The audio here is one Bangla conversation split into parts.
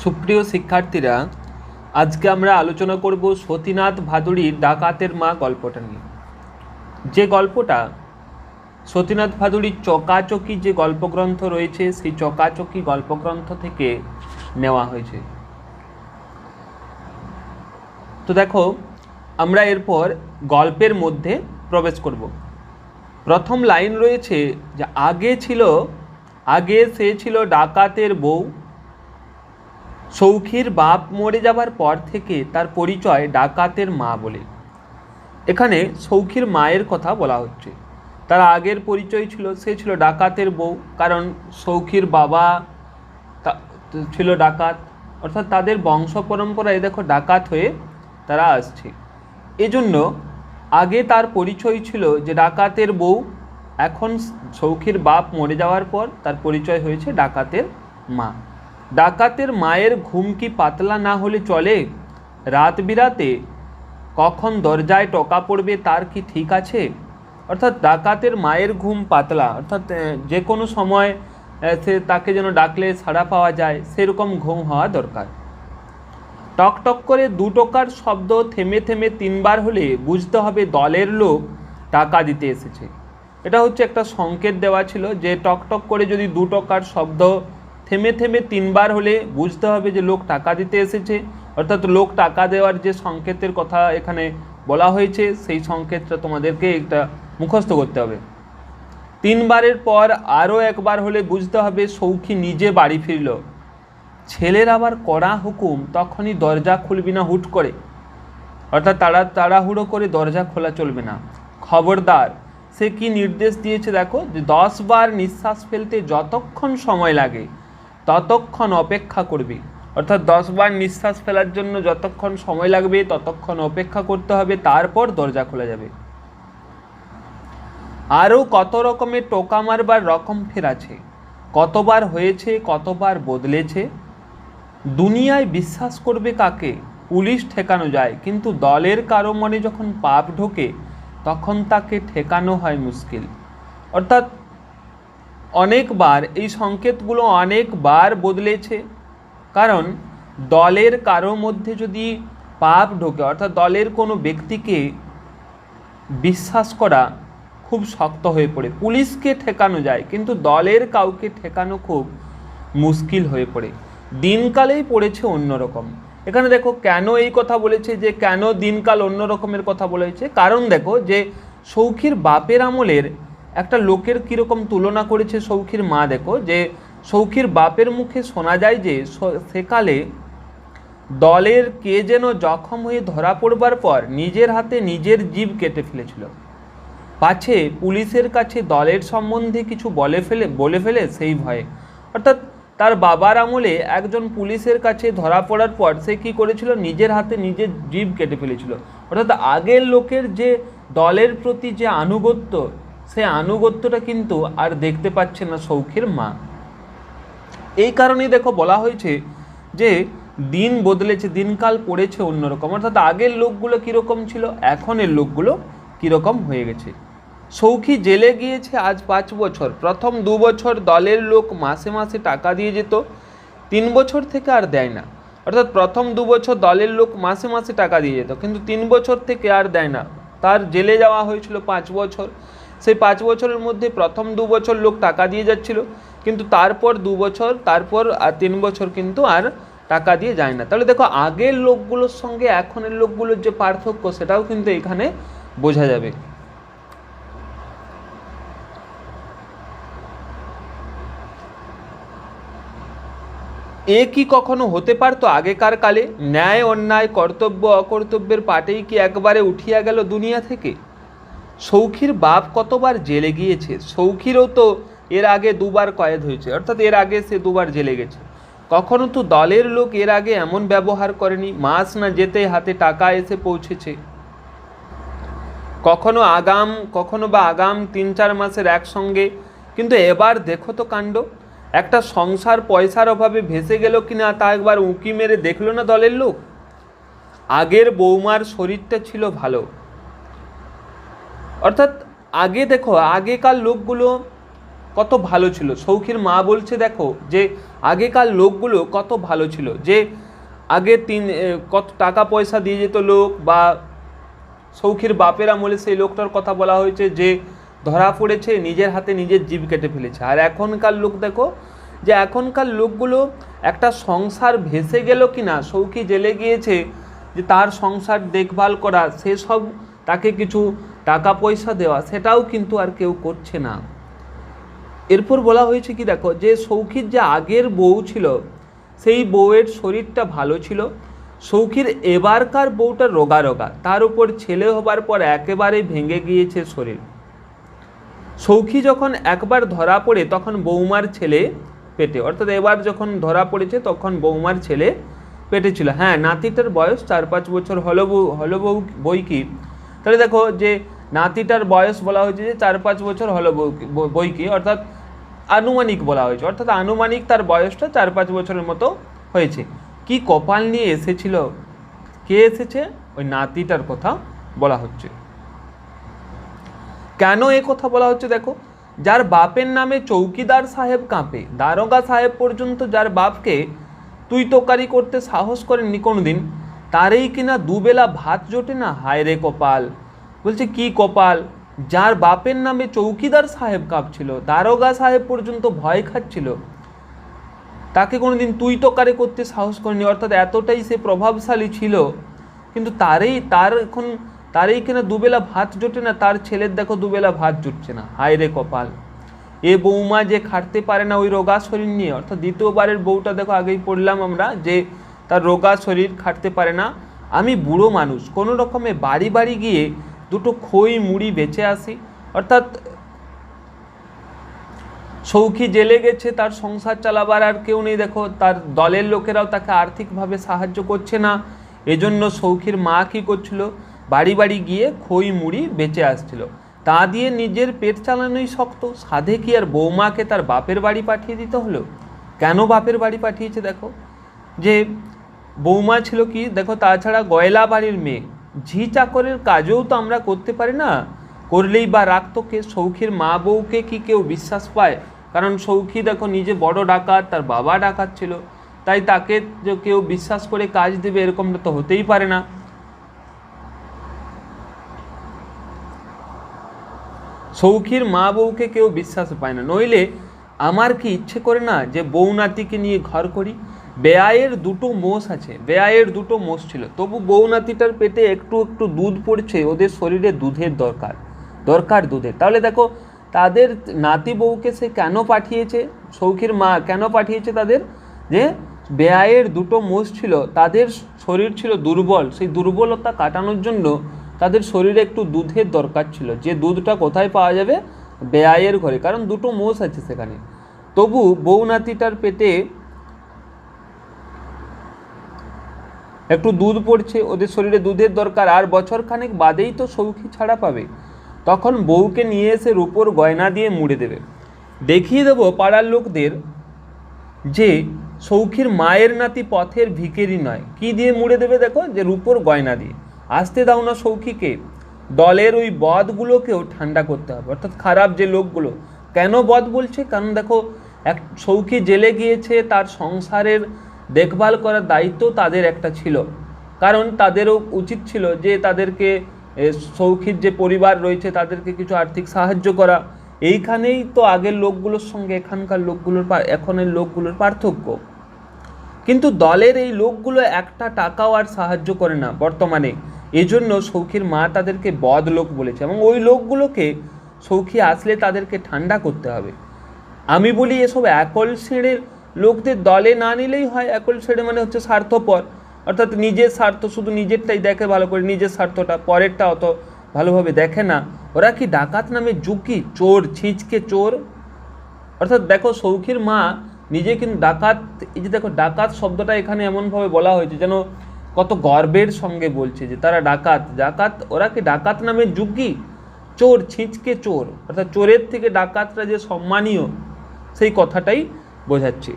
সুপ্রিয় শিক্ষার্থীরা, আজকে আমরা আলোচনা করব সতীনাথ ভাদুড়ির ডাকাতের মা গল্পটা নিয়ে। যে গল্পটা সতীনাথ ভাদুড়ির চকাচকি যে গল্পগ্রন্থ রয়েছে, সেই চকাচকি গল্পগ্রন্থ থেকে নেওয়া হয়েছে। তো দেখো, আমরা এরপর গল্পের মধ্যে প্রবেশ করব। প্রথম লাইন রয়েছে যে আগে সে ছিল ডাকাতের বউ। সৌখীর বাপ মরে যাবার পর থেকে তার পরিচয় ডাকাতের মা বলে। এখানে সৌখীর মায়ের কথা বলা হচ্ছে। তার আগের পরিচয় সে ছিল ডাকাতের বউ, কারণ সৌখীর বাবা ছিল ডাকাত, অর্থাৎ তাদের বংশ পরম্পরায় দেখো ডাকাত হয়ে তারা আসছে। এজন্য আগে তার পরিচয় ছিল যে ডাকাতের বউ। এখন সৌখীর বাপ মরে যাওয়ার পর তার পরিচয় হয়েছে ডাকাতের মা। ডাকাতের মায়ের ঘুম কি পাতলা না হলে চলে? রাত বিরাতে কখন দরজায় টোকা পড়বে তার কি ঠিক আছে? অর্থাৎ ডাকাতের মায়ের ঘুম পাতলা, অর্থাৎ যে কোনো সময় তাকে যেন ডাকলে সাড়া পাওয়া যায়, সেরকম ঘুম হওয়া দরকার। টকটক করে 2 টোকার শব্দ থেমে থেমে 3 বার হলে বুঝতে হবে দলের লোক টাকা দিতে এসেছে। এটা হচ্ছে একটা সংকেত দেওয়া ছিল যে টকটক করে যদি 2 টোকার শব্দ থেমে থেমে 3 বার হলে বুঝতে হবে যে লোক টাকা দিতে এসেছে। অর্থাৎ লোক টাকা দেওয়ার যে সংকেতের কথা এখানে বলা হয়েছে, সেই সংকেতটা তোমাদেরকে একটা মুখস্থ করতে হবে। 3 বারের পর আরও 1 বার হলে বুঝতে হবে সৌখী নিজে বাড়ি ফিরল। ছেলের আবার কড়া হুকুম, তখনই দরজা খুলবি না হুট করে। অর্থাৎ তাড়াহুড়ো করে দরজা খোলা চলবে না। খবরদার, সে কি নির্দেশ দিয়েছে দেখো, যে 10 বার নিঃশ্বাস ফেলতে যতক্ষণ সময় লাগে ততক্ষণ অপেক্ষা করবি। অর্থাৎ 10 বার নিঃশ্বাস ফেলার জন্য যতক্ষণ সময় লাগবে ততক্ষণ অপেক্ষা করতে হবে, তারপর দরজা খোলা যাবে। আরও কত রকমের টোকা মারবার রকম ফের আছে, কতবার হয়েছে, কতবার বদলেছে। দুনিয়ায় বিশ্বাস করবে কাকে? পুলিশ ঠেকানো যায়, কিন্তু দলের কারো মনে যখন পাপ ঢোকে তখন তাকে ঠেকানো হয় মুশকিল। অর্থাৎ অনেকবার এই সংকেতগুলো অনেকবার বদলেছে, কারণ দলের কারো মধ্যে যদি পাপ ঢোকে, অর্থাৎ দলের কোনো ব্যক্তিকে বিশ্বাস করা খুব শক্ত হয়ে পড়ে। পুলিশকে ঠেকানো যায়, কিন্তু দলের কাউকে ঠেকানো খুব মুশকিল হয়ে পড়ে। দিনকালেই পড়েছে অন্যরকম। এখানে দেখো কেন এই কথা বলেছে, যে কেন দিনকাল অন্য রকমের কথা বলেছে। কারণ দেখো যে সৌখীর বাপের আমলের একটা লোকের কীরকম তুলনা করেছে সৌখীর মা। দেখো যে সৌখীর বাপের মুখে শোনা যায় যে সেকালে দলের কে যেন জখম হয়ে ধরা পড়বার পর নিজের হাতে নিজের জিভ কেটে ফেলেছিল, পাছে পুলিশের কাছে দলের সম্বন্ধে কিছু বলে ফেলে সেই ভয়ে। অর্থাৎ তার বাবার আমলে একজন পুলিশের কাছে ধরা পড়ার পর সে কী করেছিল, নিজের হাতে নিজের জিভ কেটে ফেলেছিল। অর্থাৎ আগের লোকের যে দলের প্রতি যে আনুগত্য, সেই আনুগত্যটা কিন্তু আর দেখতে পাচ্ছে না সৌখীর মা। এই কারণেই দেখো বলা হয়েছে যে দিন বদলেছে, দিনকাল পড়েছে অন্যরকম। অর্থাৎ আগের লোকগুলো কীরকম ছিল, এখনের লোকগুলো কীরকম হয়ে গেছে। সৌখী জেলে গিয়েছে আজ 5 বছর। প্রথম 2 বছর দলের লোক মাসে মাসে টাকা দিয়ে যেত, 3 বছর থেকে আর দেয় না। অর্থাৎ প্রথম 2 বছর দলের লোক মাসে মাসে টাকা দিয়ে যেত, কিন্তু 3 বছর থেকে আর দেয় না। তার জেলে যাওয়া হয়েছিল 5 বছর। সেই 5 বছরের মধ্যে প্রথম 2 বছর লোক টাকা দিয়ে যাচ্ছিল, কিন্তু তারপর 2 বছর, তারপর 3 বছর কিন্তু আর টাকা দিয়ে যায় না। তাহলে দেখো আগের লোকগুলোর সঙ্গে এখনের লোকগুলোর যে পার্থক্য, সেটাও কিন্তু এখানে বোঝা যাবে। এ কি কখনো হতে পারতো আগেকার কালে? ন্যায় অন্যায়, কর্তব্য অকর্তব্যের পাটেই কি একবারে উঠিয়া গেল দুনিয়া থেকে? সৌখীর বাপ কতবার জেলে গিয়েছে। সৌখীরও তো এর আগে 2 বার কয়েদ হয়েছে, অর্থাৎ এর আগে সে 2 বার জেলে গেছে। কখনো তো দলের লোক এর আগে এমন ব্যবহার করেনি, মাস না যেতে হাতে টাকা এসে পৌঁছেছে। কখনো বা আগাম 3-4 মাসের একসঙ্গে। কিন্তু এবার দেখো তো কাণ্ড, একটা সংসার পয়সার অভাবে ভেসে গেল কিনা তা একবার উঁকি মেরে দেখলো না দলের লোক। আগের বৌমার শরীরটা ছিল ভালো। অর্থাৎ আগে দেখো আগেকার লোকগুলো কত ভালো ছিল। সৌখীর মা বলছে দেখো যে আগেকার লোকগুলো কত ভালো ছিল, যে আগে কত টাকা পয়সা দিয়ে যেত লোক, বা সৌখীর বাপের আমলে সেই লোকটার কথা বলা হয়েছে যে ধরা পড়েছে, নিজের হাতে নিজের জীব কেটে ফেলেছে। আর এখনকার লোক দেখো, যে এখনকার লোকগুলো একটা সংসার ভেসে গেল কি না, সৌখী জেলে গিয়েছে, যে তার সংসার দেখভাল করা, সেসব তাকে কিছু টাকা পয়সা দেওয়া, সেটাও কিন্তু আর কেউ করছে না। এরপর বলা হয়েছে কি দেখো, যে সৌখীর যে আগের বউ ছিল, সেই বউয়ের শরীরটা ভালো ছিল, সৌখীর এবারকার বউটা রোগা রোগা, তার উপর ছেলে হবার পর একেবারে ভেঙে গিয়েছে শরীর। সৌখী যখন একবার ধরা পড়ে তখন বৌমার ছেলে পেটে, অর্থাৎ এবার যখন ধরা পড়েছে তখন বৌমার ছেলে পেটে ছিল। হ্যাঁ, নাতিটার বয়স 4-5 বছর হলো বই কি, তাহলে দেখো যে নাতিটার বয়স বলা হয়েছে যে 4-5 বছর হলো বই কি, অর্থাৎ আনুমানিক বলা হয়েছে, অর্থাৎ আনুমানিক তার বয়সটা 4-5 বছরের মতো হয়েছে। কি কপাল নিয়ে এসেছিল, কে এসেছে, ওই নাতিটার কথা বলা হচ্ছে। কেন এ কথা বলা হচ্ছে দেখো, যার বাপের নামে চৌকিদার সাহেব কাঁপে, দারোগা সাহেব পর্যন্ত যার বাপকে তুই তোকারি করতে সাহস করেননি কোনোদিন, তারই কিনা দুবেলা ভাত জোটে না, হায় রে কপাল। বলছে কি কপাল, যার বাপের নামে চৌকিদার সাহেব কাঁপছিল, দারোগা সাহেব পর্যন্ত ভয় খাচ্ছিল, তাকে কোনোদিন তুই তোকারি করতে সাহস করেনি, অর্থাৎ এতটাই সে প্রভাবশালী ছিল, কিন্তু তারই কিনা দুবেলা ভাত জোটে না, তার ছেলের দেখো দুবেলা ভাত জুটছে না, হায় রে কপাল। এ বৌমা যে খাটতে পারে না ওই রোগা শরীর নিয়ে, অর্থাৎ দ্বিতীয়বারের বউটা দেখো, আগেই পড়লাম আমরা যে তার রোগা শরীর, খাটতে পারে না। আমি বুড়ো মানুষ, কোনো রকমে বাড়ি বাড়ি গিয়ে দুটো খই মুড়ি বেঁচে আসি, অর্থাৎ সৌখী জেলে গেছে, তার সংসার চালাবার আর কেউ নেই, দেখো তার দলের লোকেরাও তাকে আর্থিকভাবে সাহায্য করছে না, এজন্য সৌখীর মা কী করছিল, বাড়ি বাড়ি গিয়ে খই মুড়ি বেঁচে আসছিল, তা দিয়ে নিজের পেট চালানোই শক্ত, সাধে কি আর বৌমাকে তার বাপের বাড়ি পাঠিয়ে দিতে হলো। কেন বাপের বাড়ি পাঠিয়েছে দেখো, যে বৌমা ছিল কি দেখো, তাছাড়া গয়লা বাড়ির মেয়ে, ঝি চাকরের কাজও তো আমরা করতে পারি না, করলেই বা রাখতো কে, সৌখীর মা বউকে কি কেউ বিশ্বাস পায়? কারণ সৌখী দেখো নিজে বড় ডাকাত, তার বাবা ডাকাত ছিল, তাই তাকে যে কেউ বিশ্বাস করে কাজ দেবে এরকমটা তো হতেই পারে না। সৌখীর মা বউকে কেউ বিশ্বাস পায় না, নইলে আমার কি ইচ্ছে করে না যে বউ নাতিকে নিয়ে ঘর করি। বেয়ায়ের দুটো মোষ আছে, বেয়ায়ের দুটো মোষ ছিল, তবু বউ নাতিটার পেটে একটু একটু দুধ পড়ছে, ওদের শরীরে দুধের দরকার দুধের। তাহলে দেখো তাদের নাতি বউকে সে কেন পাঠিয়েছে, সৌখীর মা কেন পাঠিয়েছে তাদের, যে বেয়ায়ের দুটো মোষ ছিল, তাদের শরীর ছিল দুর্বল, সেই দুর্বলতা কাটানোর জন্য তাদের শরীরে একটু দুধের দরকার ছিল, যে দুধটা কোথায় পাওয়া যাবে, বেয়ায়ের ঘরে, কারণ দুটো মোষ আছে সেখানে। তবু বউ নাতিটার পেটে একটু দুধ পড়ছে, ওদের শরীরে দুধের দরকার, আর বছর খানেক বাদেই তো সৌখী ছাড়া পাবে, তখন বউকে নিয়ে এসে রূপোর গয়না দিয়ে মুড়ে দেবে। দেখিয়ে দেবো পাড়ার লোকদের যে সৌখীর মায়ের নাতি পথের ভিখেরি নয়। কি দিয়ে মুড়ে দেবে দেখো, যে রূপোর গয়না দিয়ে। আসতে দাও না সৌখীকে, দলের ওই বদগুলোকেও ঠান্ডা করতে হবে, অর্থাৎ খারাপ যে লোকগুলো। কেন বদ বলছে, কারণ দেখো সৌখী জেলে গিয়েছে, তার সংসারের দেখভাল করার দায়িত্ব তাদের একটা ছিল, কারণ তাদেরও উচিত ছিল যে তাদেরকে, সৌখীর যে পরিবার রয়েছে তাদেরকে কিছু আর্থিক সাহায্য করা। এইখানেই তো আগের লোকগুলোর সঙ্গে এখনের লোকগুলোর পার্থক্য। কিন্তু দলের এই লোকগুলো একটা টাকাও আর সাহায্য করে না বর্তমানে, এজন্য সৌখীর মা তাদেরকে বদ লোক বলেছে, এবং ওই লোকগুলোকে সৌখী আসলে তাদেরকে ঠান্ডা করতে হবে। আমি বলি এসব একল শ্রেণীর লোকদের দলে না নিলেই হয়। একল শ্রেণী মানে হচ্ছে স্বার্থপর, অর্থাৎ নিজের স্বার্থ, শুধু নিজেরটাই দেখে ভালো করে, নিজের স্বার্থটা, পরেরটা অত ভালোভাবে দেখে না। ওরা কি ডাকাত নামে যুগি, চোর, ছিচকে চোর। অর্থাৎ দেখো সৌখীর মা নিজে কিন্তু ডাকাত, এই যে দেখো ডাকাত শব্দটা এখানে এমনভাবে বলা হয়েছে যেন কত গর্বের সঙ্গে বলছে যে তারা ডাকাত। ওরা কি ডাকাত নামে যুগি, চোর, ছিচকে চোর, অর্থাৎ চোরের থেকে ডাকাতরা যে সম্মানীয় সেই কথাটাই বোঝাচ্ছে।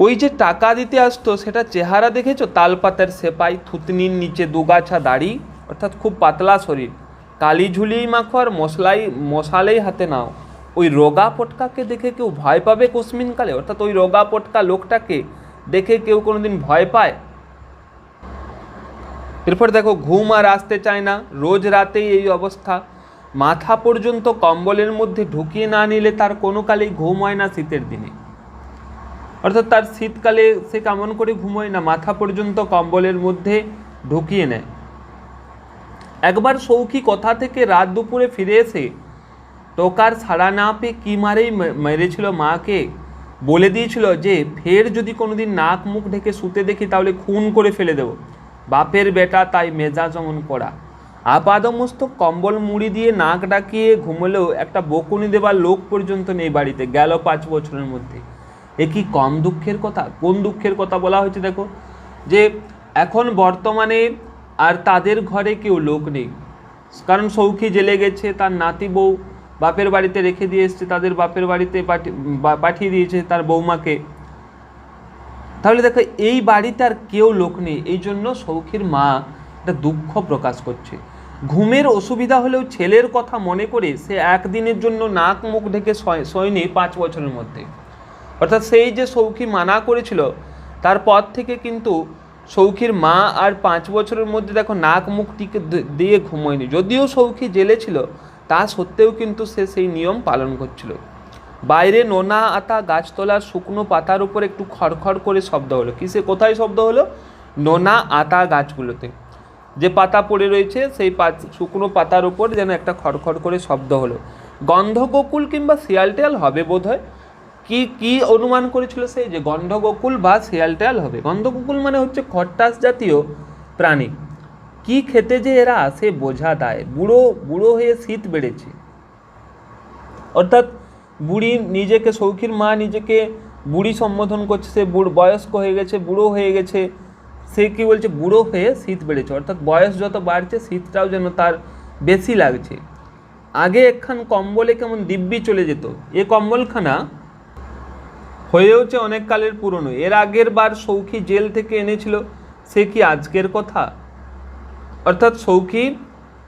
ওই যে টাকা দিতে আসতো সেটা চেহারা দেখেছো, তালপাতার সেপাই, থুতনির নিচে দুগাছা দাড়ি, অর্থাৎ খুব পাতলা শরীর, কালি ঝুলিয়েই মাখো আর মশালেই হাতে নাও, ওই রোগা পটকাকে দেখে কেউ ভয় পাবে কোসমিনকালে? অর্থাৎ ওই রোগা পটকা লোকটাকে দেখে কেউ কোনোদিন ভয় পায়? এরপর দেখো, ঘুম আর আসতে চায় না, রোজ রাতেই এই অবস্থা, মাথা পর্যন্ত কম্বলের মধ্যে ঢুকিয়ে না নিলে তার কোনো কালেই ঘুম হয় না শীতের দিনে। অর্থাৎ তার শীতকালে সে কেমন করে ঘুমোয় না, মাথা পর্যন্ত কম্বলের মধ্যে ঢুকিয়ে নেয়। একবার সৌখী কোথা থেকে রাত দুপুরে ফিরে এসে টোকার ছাড়া না পেয়ে কি মারেই মেরেছিল মাকে, বলে দিয়েছিল যে ফের যদি কোনোদিন নাক মুখ ঢেকে শুতে দেখি তাহলে খুন করে ফেলে দেব। বাপের বেটা তাই মেজাজ অমন করা। আপাদমস্তক কম্বল মুড়ি দিয়ে নাক ডাকিয়ে ঘুমলেও একটা বকুনি দেবার লোক পর্যন্ত নেই বাড়িতে, গেল 5 বছরের মধ্যে। এ কি কম দুঃখের কথা? কোন দুঃখের কথা বলা হয়েছে দেখো, যে এখন বর্তমানে আর তাদের ঘরে কেউ লোক নেই, কারণ সৌখী জেলে গেছে, তার নাতি বউ বাপের বাড়িতে রেখে দিয়ে এসছে, তাদের বাপের বাড়িতে পাঠিয়ে দিয়েছে তার বৌমাকে। তাহলে দেখো এই বাড়িতে আর কেউ লোক নেই, এই জন্য সৌখীর মা একটা দুঃখ প্রকাশ করছে। ঘুমের অসুবিধা হলেও ছেলের কথা মনে করে সে একদিনের জন্য নাক মুখ ঢেকে শোয়নি 5 বছরের মধ্যে। অর্থাৎ সেই যে সৌখী মানা করেছিল তারপর থেকে কিন্তু সৌখীর মা আর 5 বছরের মধ্যে দেখো নাক মুখ টিকে দিয়ে ঘুমোয়নি। যদিও সৌখী জেলে ছিল তা সত্ত্বেও কিন্তু সে সেই নিয়ম পালন করছিল। বাইরে নোনা আতা গাছতলার শুকনো পাতার উপর একটু খড়খড় করে শব্দ হলো। কিসে, কোথায় শব্দ হলো? নোনা আতা গাছগুলোতে যে পাতা পড়ে রয়েছে সেই শুকনো পাতার উপর যেন একটা খড়খড় করে শব্দ হলো। গন্ধগোকুল কিংবা শিয়ালটেয়াল হবে বোধ হয়। কি অনুমান করেছিল সে? যে গন্ধগোকুল বা শিয়ালটেয়াল হবে। গন্ধগোকুল মানে হচ্ছে খট্টাস জাতীয় প্রাণী। কি খেতে যে এরা আসে বোঝা দায়। বুড়ো বুড়ো হয়ে শীত বেড়েছে, অর্থাৎ বুড়ি নিজেকে, সৌখীর মা নিজেকে বুড়ি সম্বোধন করছে। সে বয়স্ক হয়ে গেছে, বুড়ো হয়ে গেছে। সে কি বলছে? বুড়ো হয়ে শীত বেড়েছে, অর্থাৎ বয়স যত বাড়ছে শীতটাও যেন তার বেশি লাগছে। আগে একখান কম্বলে কেমন দিব্যি চলে যেত, এ কম্বলখানা হয়েওছে অনেক কালের পুরনো। এর আগের বার সৌখী জেল থেকে এনেছিল, সে কি আজকের কথা? অর্থাৎ সৌখী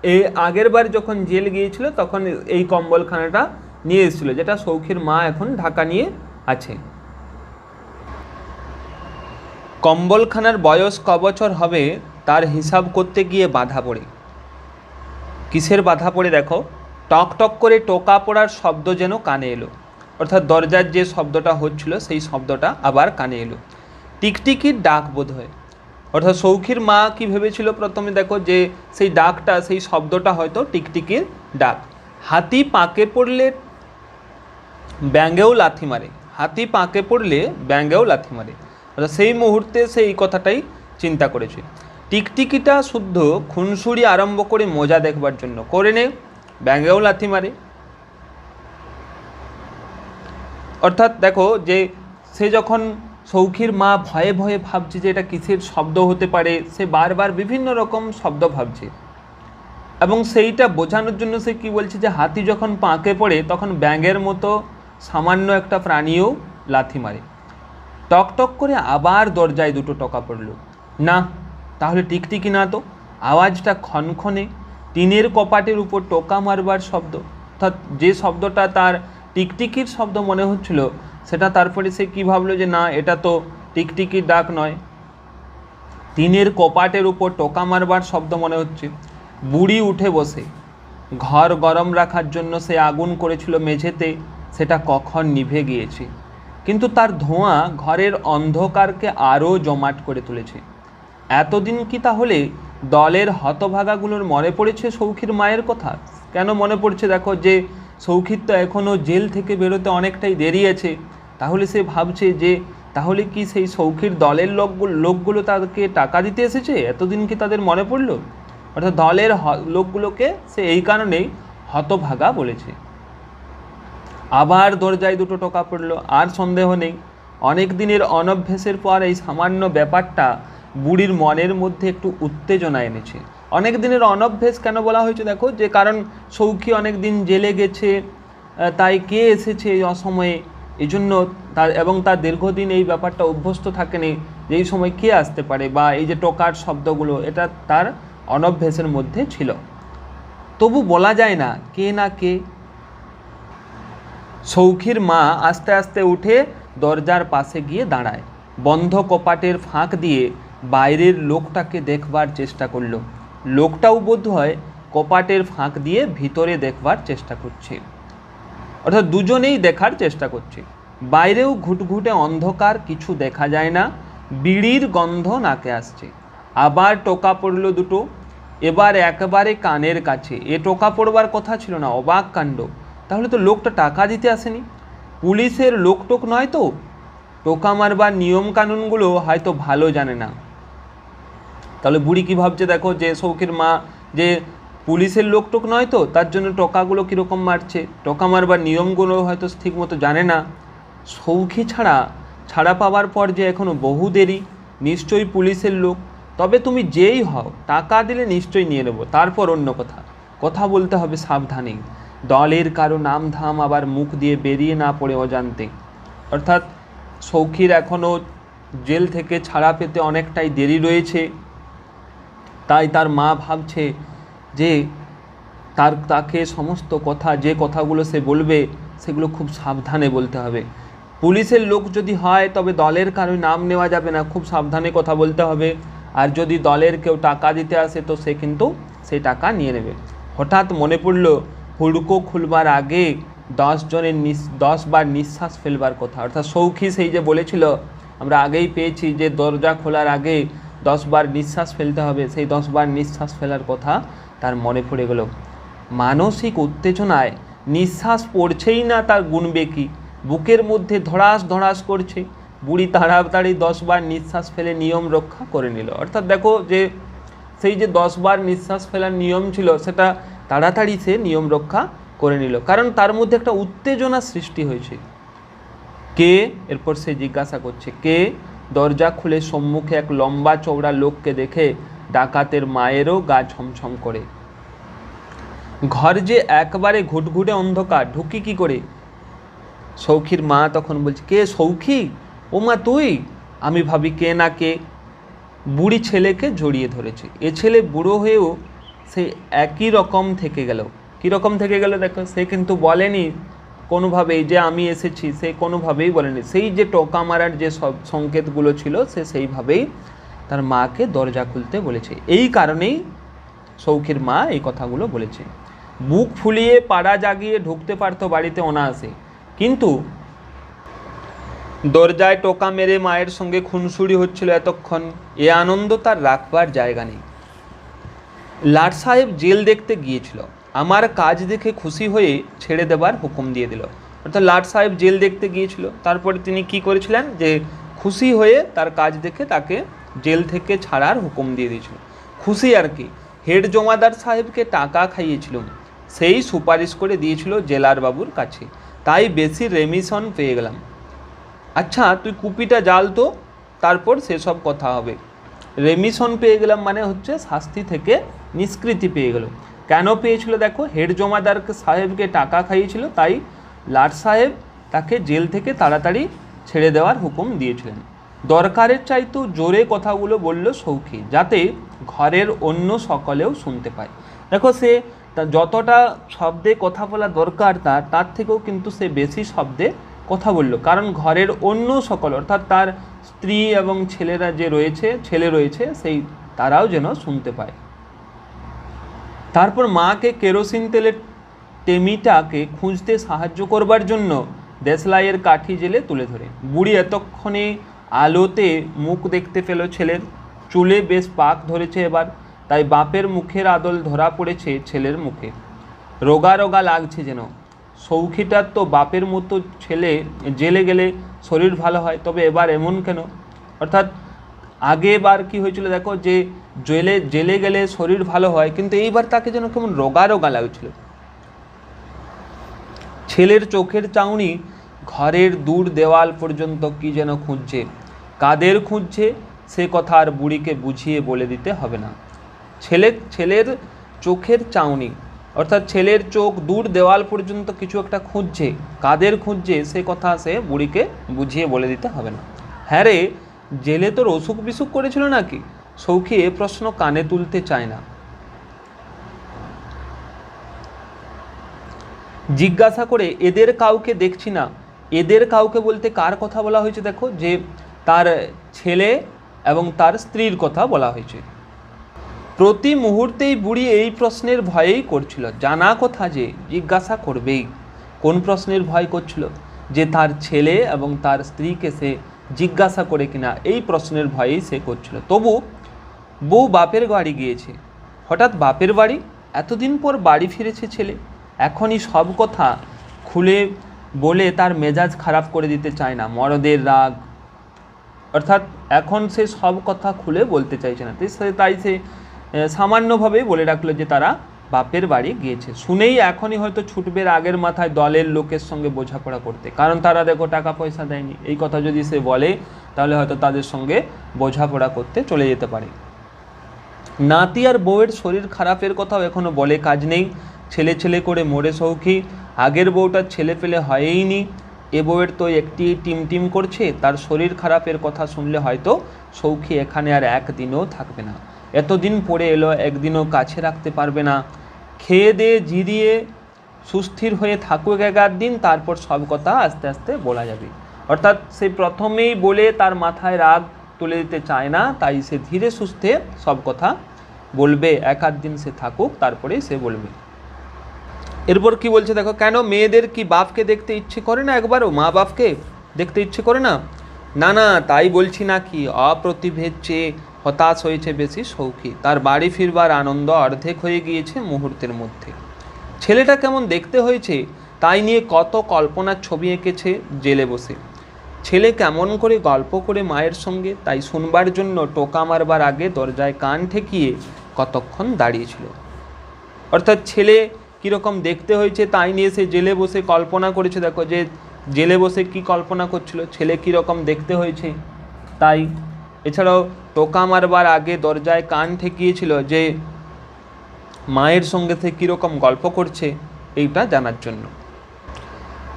এই আগের বার যখন জেল গিয়েছিল তখন এই কম্বলখানাটা নিয়ে এসেছিল, যেটা সৌখীর মা এখন ঢাকা নিয়ে আছে। কম্বলখানার বয়স ক বছর হবে তার হিসাব করতে গিয়ে বাধা পড়ে। কিসের বাধা পড়ে দেখো, টক টক করে টোকা পড়ার শব্দ যেন কানে এলো। অর্থাৎ দরজার যে শব্দটা হচ্ছিল সেই শব্দটা আবার কানে এলো। টিকটিকির ডাক বোধ হয়। অর্থাৎ সৌখীর মা কি ভেবেছিল প্রথমে দেখো, যে সেই ডাকটা, সেই শব্দটা হয়তো টিকটিকির ডাক। হাতি পাঁকে পড়লে ব্যাঙেও লাথি মারে, হাতি পাঁকে পড়লে ব্যাঙেও লাথি মারে। অর্থাৎ সেই মুহূর্তে সে এই কথাটাই চিন্তা করেছে। টিকটিকিটা শুদ্ধ খুনসুরি আরম্ভ করে মজা দেখবার জন্য করে নে, ব্যাঙেও লাথি মারে। অর্থাৎ দেখো যে সে যখন সৌখীর মা ভয়ে ভয়ে ভাবছে যে এটা কিসের শব্দ হতে পারে, সে বারবার বিভিন্ন রকম শব্দ ভাবছে, এবং সেইটা বোঝানোর জন্য সে কি বলছে যে হাতি যখন পাঁকে পড়ে তখন ব্যাঙের মতো সামান্য একটা প্রাণীও লাথি মারে। টক টক করে আবার দরজায় দুটো টোকা পড়ল। না, তাহলে টিকটিকি না তো, আওয়াজটা ক্ষণক্ষণে টিনের কপাটের উপর টোকা মারবার শব্দ। অর্থাৎ যে শব্দটা তার টিকটিকির শব্দ মনে হচ্ছিল সেটা তারপরে সে কী ভাবলো যে না, এটা তো টিকটিকির ডাক নয়, টিনের কপাটের উপর টোকা মারবার শব্দ মনে হচ্ছে। বুড়ি উঠে বসে ঘর গরম রাখার জন্য সে আগুন করেছিল মেঝেতে, সেটা কখন নিভে গিয়েছে, কিন্তু তার ধোঁয়া ঘরের অন্ধকারকে আরও জমাট করে তুলেছে। এতদিন কি তাহলে দলের হতভাগাগুলোর মনে পড়েছে সৌখীর মায়ের কথা? কেন মনে পড়ছে দেখো, যে সৌখীর তো এখনও জেল থেকে বেরোতে অনেকটাই দেরি আছে। তাহলে সে ভাবছে যে তাহলে কি সেই সৌখীর দলের লোকগুলো তাদেরকে টাকা দিতে এসেছে, এতদিন কি তাদের মনে পড়ল? অর্থাৎ দলের লোকগুলোকে সে এই কারণেই হতভাগা বলেছে। আবার দরজায় দুটো টোকা পড়ল, আর সন্দেহ নেই অনেক দিনের অনভ্যেসের পর এই সামান্য ব্যাপারটা বুড়ির মনের মধ্যে একটু উত্তেজনা এনেছে। অনেক দিনের অনভ্যেস কেন বলা হয়েছে দেখো, যে কারণ সৌখী অনেক দিন জেলে গেছে, তাই কে এসেছে এই অসময়ে, এই জন্য তার দীর্ঘদিন এই ব্যাপারটা অভ্যস্ত থাকেনি যে এই সময় কে আসতে পারে, বা এই যে টোকার শব্দগুলো এটা তার অনভ্যেসের মধ্যে ছিল। তবু বলা যায় না কে না কে। সৌখীর মা আস্তে আস্তে উঠে দরজার পাশে গিয়ে দাঁড়ায়, বন্ধ কপাটের ফাঁক দিয়ে বাইরের লোকটাকে দেখবার চেষ্টা করলো। লোকটাও বোধ হয় কপাটের ফাঁক দিয়ে ভিতরে দেখবার চেষ্টা করছে, অর্থাৎ দুজনেই দেখার চেষ্টা করছে। বাইরেও ঘুটঘুটে অন্ধকার, কিছু দেখা যায় না, বিড়ির গন্ধ নাকে আসছে। আবার টোকা পড়লো দুটো, এবার একেবারে কানের কাছে। এ টোকা পড়বার কথা ছিল না, অবাক কাণ্ড। তাহলে তো লোকটা টাকা দিতে আসেনি, পুলিশের লোকটোক নয় তো, টোকা মারবার নিয়ম কানুনগুলো হয়তো ভালো জানে না। তাহলে বুড়ি কী ভাবছে দেখো, যে সৌখীর মা যে পুলিশের লোকটোক নয় তো, তার জন্য টোকাগুলো কীরকম মারছে, টোকা মারবার নিয়মগুলো হয়তো ঠিক মতো জানে না। সৌখী ছাড়া পাওয়ার পর যে এখনও বহু দেরি, নিশ্চয়ই পুলিশের লোক। তবে তুমি যেই হও, টাকা দিলে নিশ্চয়ই নিয়ে নেবো, তারপর অন্য কথা বলতে হবে সাবধানে, দলের কারো নাম ধাম আবার মুখ দিয়ে বেরিয়ে না পড়ে অজান্তে। অর্থাৎ সৌখীর এখনও জেল থেকে ছাড়া পেতে অনেকটাই দেরি রয়েছে, তাই তার মা ভাবছে যে তাকে সমস্ত কথা, যে কথাগুলো সে বলবে সেগুলো খুব সাবধানে বলতে হবে। পুলিশের লোক যদি হয় তবে দলের কারো নাম নেওয়া যাবে না, খুব সাবধানে কথা বলতে হবে। আর যদি দলের কেউ টাকা দিতে আসে তো সে কিন্তু সেই টাকা নিয়ে নেবে। হঠাৎ মনে পড়ল হুড়কো খুলবার আগে 10 বার নিঃশ্বাস ফেলবার কথা। অর্থাৎ সৌখী সেই যে বলেছিল, আমরা আগেই পেয়েছি যে দরজা খোলার আগে 10 বার নিঃশ্বাস ফেলতে হবে, সেই 10 বার নিঃশ্বাস ফেলার কথা তার মনে পড়ে গেল। মানসিক উত্তেজনায় নিঃশ্বাস পড়ছেই না, তার গুনবে কি, বুকের মধ্যে ধড়াস ধড়াস করছে। বুড়ি তাড়াতাড়ি 10 বার নিঃশ্বাস ফেলে নিয়ম রক্ষা করে নিল। অর্থাৎ দেখো যে সেই যে 10 বার নিঃশ্বাস ফেলার নিয়ম ছিল, সেটা তাড়াতাড়ি সে নিয়ম রক্ষা করে নিল, কারণ তার মধ্যে একটা উত্তেজনা সৃষ্টি হয়েছে। কে? এরপর সে জিজ্ঞাসা করছে কে। দরজা খুলে সম্মুখে এক লম্বা চওড়া লোককে দেখে ডাকাতের মায়েরও গা ছমছম করে। ঘর যে একবারে ঘুটঘুটে অন্ধকার, ঢুকি কি করে? সৌখীর মা তখন বলছে, কে সৌখী? ও মা তুই? আমি ভাবি কে না কে। বুড়ি ছেলেকে জড়িয়ে ধরেছে। এ ছেলে বুড়ো হয়েও সে একই রকম থেকে গেল। কীরকম থেকে গেল দেখো, সে কিন্তু বলেনি কোনোভাবেই যে আমি এসেছি, সে কোনোভাবেই বলেনি। সেই যে টোকা মারার যে সব সংকেতগুলো ছিল, সে সেইভাবেই তার মাকে দরজা খুলতে বলেছে। এই কারণেই সৌখীর মা এই কথাগুলো বলেছে। বুক ফুলিয়ে পাড়া জাগিয়ে ঢুকতে পারতো বাড়িতে অনায়াসে, কিন্তু দরজায় টোকা মেরে মায়ের সঙ্গে খুনসুরি হচ্ছিল এতক্ষণ, এ আনন্দ তার রাখবার জায়গা নেই। লাট সাহেব জেল দেখতে গিয়েছিল, আমার কাজ দেখে খুশি হয়ে ছেড়ে দেবার হুকুম দিয়ে দিল। অর্থাৎ লাট সাহেব জেল দেখতে গিয়েছিল, তারপরে তিনি কি করেছিলেন, যে খুশি হয়ে তার কাজ দেখে তাকে জেল থেকে ছাড়ার হুকুম দিয়ে দিয়েছিল। খুশি আর কি, হেড জমাদার সাহেবকে টাকা খাইয়েছিল, সেই সুপারিশ করে দিয়েছিল জেলার বাবুর কাছে, তাই বেশি রেমিশন পেয়ে গেলাম। আচ্ছা তুই কুপিটা জ্বাল তো, তারপর সেসব কথা হবে। রেমিশন পেয়ে গেলাম মানে হচ্ছে শাস্তি থেকে নিষ্কৃতি পেয়ে গেল। কেন পেয়েছিল দেখো, হেড জমাদার সাহেবকে টাকা খাইয়েছিল, তাই লাট সাহেব তাকে জেল থেকে তাড়াতাড়ি ছেড়ে দেওয়ার হুকুম দিয়েছিলেন। দরকারের চাইতেও জোরে কথাগুলো বলল সৌখী, যাতে ঘরের অন্য সকলেও শুনতে পায়। দেখো সে যতটা শব্দে কথা বলা দরকার তার থেকেও কিন্তু সে বেশি শব্দে কথা বলল, কারণ ঘরের অন্য সকল অর্থাৎ তার স্ত্রী এবং ছেলে রয়েছে সেই তারাও যেন শুনতে পায়। তারপর মাকে কেরোসিন তেলের টেমিটাকে খুঁজতে সাহায্য করবার জন্য দেশলাইয়ের কাঠি জেলে তুলে ধরে। বুড়ি এতক্ষণে আলোতে মুখ দেখতে পেল ছেলের, চুলে বেশ পাক ধরেছে এবার, তাই বাপের মুখের আদল ধরা পড়েছে ছেলের মুখে। রোগা রোগা লাগছে যেন। সৌখীটার তো বাপের মতো ছেলে জেলে গেলে শরীর ভালো হয়, তবে এবার এমন কেন? অর্থাৎ আগেবার কি হয়েছিল দেখো, যে জেলে গেলে শরীর ভালো হয়, কিন্তু এইবার তাকে যেন কেমন রোগা রোগা লাগছিল। ছেলের চোখের চাউনি ঘরের দূর দেওয়াল পর্যন্ত কি যেন খুঁজছে, কাদের খুঁজছে সে কথা আর বুড়িকে বুঝিয়ে বলে দিতে হবে না। ছেলের চোখের চাউনি অর্থাৎ ছেলের চোখ দূর দেওয়াল পর্যন্ত কিছু একটা খুঁজছে, কাদের খুঁজছে সে কথা সে বুড়িকে বুঝিয়ে বলে দিতে হবে না। হ্যাঁ রে, জেলে তোর অসুখ বিসুখ করেছিল নাকি? সৌখী এ প্রশ্ন কানে তুলতে চায় না। জিজ্ঞাসা করে এদের কাউকে দেখছি না। এদের কাউকে বলতে কার কথা বলা হয়েছে দেখো, যে তার ছেলে এবং তার স্ত্রীর কথা বলা হয়েছে। প্রতি মুহূর্তেই বুড়ি এই প্রশ্নের ভয়েই করছিল, জানা কথা যে জিজ্ঞাসা করবেই। কোন প্রশ্নের ভয় করছিল? যে তার ছেলে এবং তার স্ত্রীকে সে জিজ্ঞাসা করে কিনা, এই প্রশ্নের ভয়েই সে করছিল। তবু বউ বাপের বাড়ি গিয়েছে, হঠাৎ বাপের বাড়ি, এতদিন পর বাড়ি ফিরেছে ছেলে, এখনই সব কথা খুলে বলে তার মেজাজ খারাপ করে দিতে চায় না, মরদের রাগ, অর্থাৎ এখন সে সব কথা খুলে বলতে চাইছে না। তাই সে সামান্যভাবেই বলে রাখলো যে তারা বাপের বাড়ি গিয়েছে। শুনেই এখনই হয়তো ছুটবে রাগের মাথায় দলের লোকের সঙ্গে বোঝাপড়া করতে, কারণ তারা দেখো টাকা পয়সা দেয়নি। এই কথা যদি সে বলে তাহলে হয়তো তাদের সঙ্গে বোঝাপড়া করতে চলে যেতে পারে। নাতি আর বউয়ের শরীর খারাপের কথাও এখনো বলে কাজ নেই, ছেলে ছেলে করে মোড়ে সৌখী। আগের বউটার ছেলে পেলে হয়ইনি, এ বউয়ের তো একটি টিম করছে। তার শরীর খারাপের কথা শুনলে হয়তো সৌখী এখানে আর একদিনও থাকবে না। এতদিন পরে এলো, একদিনও কাছে রাখতে পারবে না। খেয়ে দিয়ে জিরিয়ে সুস্থির হয়ে থাকুক 11 দিন, তারপর সব কথা আস্তে আস্তে বলা যাবে। অর্থাৎ সে প্রথমেই বলে তার মাথায় রাগ তুলে দিতে চায় না, তাই সে ধীরে সুস্থে সব কথা বলবে। 1-8 দিন সে থাকুক, তারপরেই সে বলবে। এরপর কি বলছে দেখো, কেন মেয়েদের কি বাপকে দেখতে ইচ্ছে করে না? একবারও মা বাপকে দেখতে ইচ্ছে করে না? না না, তাই বলছি না, কি অপ্রতিভের চেয়ে হতাশ হয়েছে বেশি সৌখী। তার বাড়ি ফিরবার আনন্দ অর্ধেক হয়ে গিয়েছে মুহূর্তের মধ্যে। ছেলেটা কেমন দেখতে হয়েছে তাই নিয়ে কত কল্পনার ছবি এঁকেছে জেলে বসে। ছেলে কেমন করে গল্প করে মায়ের সঙ্গে, তাই শুনবার জন্য টোকা মারবার আগে দরজায় কান ঠেকিয়ে কতক্ষণ দাঁড়িয়েছিল। অর্থাৎ ছেলে কীরকম দেখতে হয়েছে তাই নিয়ে সে জেলে বসে কল্পনা করেছে। দেখো যে জেলে বসে কি কল্পনা করছিল, ছেলে কীরকম দেখতে হয়েছে তাই। এছাড়াও টোকা মারবার আগে দরজায় কান ঠেকিয়েছিল যে মায়ের সঙ্গে সে কীরকম গল্প করছে, এইটা জানার জন্য।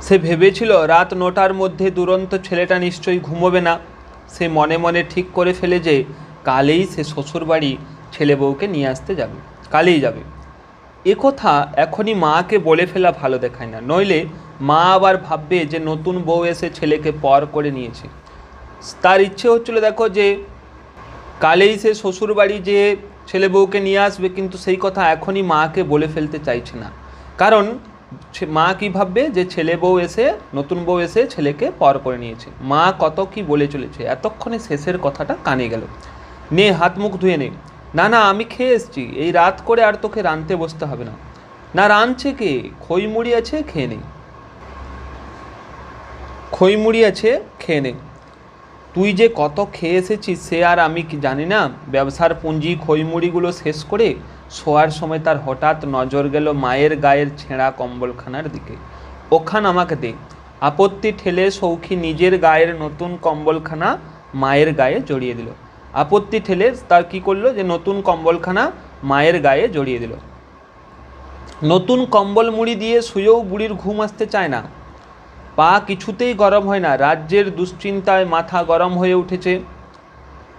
সে ভেবেছিল রাত 9টার মধ্যে দুরন্ত ছেলেটা নিশ্চয়ই ঘুমোবে না। সে মনে মনে ঠিক করে ফেলে যে কালেই সে শ্বশুরবাড়ি ছেলে বউকে নিয়ে আসতে যাবে, কালেই যাবে। একথা এখনই মাকে বলে ফেলা ভালো দেখায় না, নইলে মা আবার ভাববে যে নতুন বউ এসে ছেলেকে পর করে নিয়েছে। তার ইচ্ছে হচ্ছিল দেখো যে কালেই সে শ্বশুরবাড়ি যে ছেলে বউকে নিয়ে আসবে, কিন্তু সেই কথা এখনই মাকে বলে ফেলতে চাইছে না। কারণ মা কি ভাববে যে ছেলে বউ এসে, নতুন বউ এসে ছেলেকে পর করে নিয়েছে। মা কত কি বলে চলেছে, এতক্ষণে শেষের কথাটা কানে গেল। নে হাত মুখ ধুয়ে নে। না না, আমি খেয়ে এসছি, এই রাত করে আর তোকে রাঁধতে বসতে হবে না। না রাঁধছে কে? খই মুড়ি আছে, খেয়ে নে। খই মুড়ি আছে, খেয়ে নে। তুই যে কত খেয়ে এসেছিস সে আর আমি কি জানি না? ব্যবসার পুঁজি খই মুড়িগুলো শেষ করে শোয়ার সময় তার হঠাৎ নজর গেল মায়ের গায়ের ছেঁড়া কম্বলখানার দিকে। ওখান আমাকে দে। আপত্তি ঠেলে সৌখী নিজের গায়ের নতুন কম্বলখানা মায়ের গায়ে জড়িয়ে দিল। আপত্তি ঠেলে তার কি করলো, যে নতুন কম্বলখানা মায়ের গায়ে জড়িয়ে দিল। নতুন কম্বল মুড়ি দিয়ে শুয়েও বুড়ির ঘুম আসতে চায় না, পা কিছুতেই গরম হয় না। রাজ্যের দুশ্চিন্তায় মাথা গরম হয়ে উঠেছে,